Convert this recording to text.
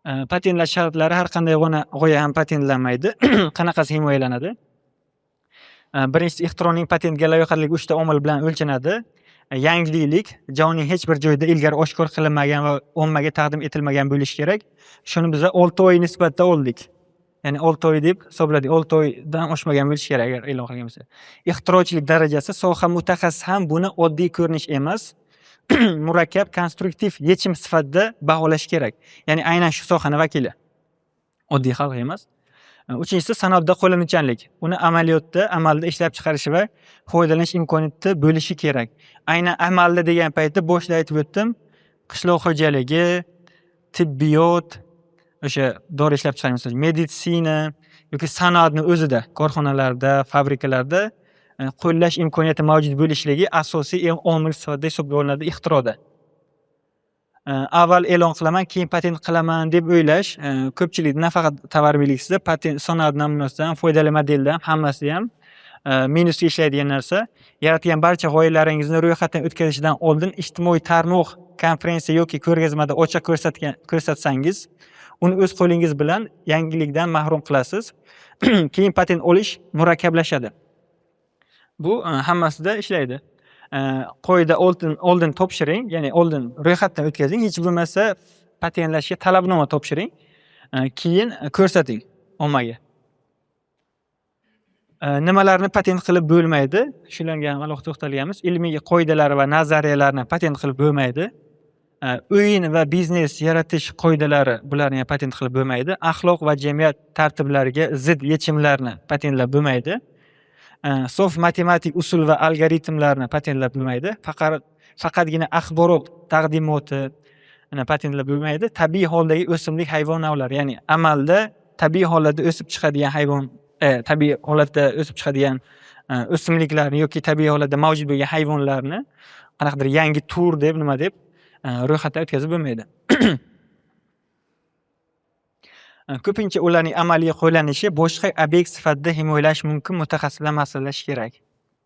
Patentlash shartlari har qanday g'oya ham patentlanmaydi. Qanaqasi himoyalanadi? Birinchisi, ixtironing patentga loyiqaligi 3 ta omil bilan o'lchanadi. Yangilik, jahonning hech bir joyda ilgari oshkor qilinmagan va ommaga taqdim etilmagan bo'lishi kerak. Shuni biz 6 oy nisbatda oldik. Ya'ni 6 oy deb hisobladik. 6 oydan oshmagan bo'lishi kerak agar e'lon qilgan bo'lsa. Ixtirochilik darajasi, soha mutaxassis ham buni oddiy ko'rinish emas, murakkab konstruktiv yechim sifatida baholash kerak. Ya'ni aynan shu sohaning vakili. Oddiy xalq emas. Uchinchisi, sanoatda qo'llanuvchanlik. Uni amalda ishlab chiqarish va foydalanish imkoniyati bo'lishi kerak. Aynan amalda degan paytda boshida aytib o'tdim, qishloq xo'jaligi, tibbiyot, o'sha dori ishlab chiqarish, meditsina yoki sanoatni o'zida, korxonalarda, fabrikalarda qo'llash imkoniyati mavjud bo'lishligi asosiy omil sifatida hisobga olinadi ixtiroda. Avval e'lon qilaman, keyin patent qilaman deb o'ylash, ko'pchilik nafaqat tovar belgisida, patent sanoat namunasidan, foydali modeldan hammasi ham minusga ishlaydigan narsa. Yaratgan barcha g'oyalaringizni ro'yxatdan o'tkazishdan oldin ijtimoiy tarmoq, konferensiya yoki ko'rgazmada ochiq ko'rsatsangiz, uni o'z qo'lingiz bilan yangilikdan mahrum qilasiz. Keyin patent olish murakkablashadi. Bu hammasida ishlaydi. Qo'yda oldin topshiring, ya'ni oldin ro'yxatdan o'tkazing, hech bo'lmasa patentlashga talabnoma topshiring, keyin ko'rsating ommaga. Nimalarni patent qilib bo'lmaydi? Shularga ham alohida to'xtalganmiz. Ilmiy qoidalar va nazariyalarni patent qilib bo'lmaydi. O'yin va biznes yaratish qoidalari, bularni ham patent qilib bo'lmaydi. Axloq va jamiyat tartiblariga zid yechimlarni patentlab bo'lmaydi. Sof matematik usul va algoritmlarni patentlab bo'lmaydi. Faqatgina axborot taqdimoti patentlab bo'lmaydi. Tabiiy holdagi o'simlik hayvon navlari, ya'ni amalda tabiiy holatda o'sib chiqadigan hayvon, tabiiy holatda o'sib chiqadigan o'simliklarni yoki tabiiy holatda mavjud bo'lgan hayvonlarni qanaqadir yangi tur deb ro'yxatdan o'tkazib bo'lmaydi. Ko'pincha ularning amaliy qo'llanishi boshqa obyekt sifatida himoyalash mumkin, mutaxassislar maslahatlashib kerak.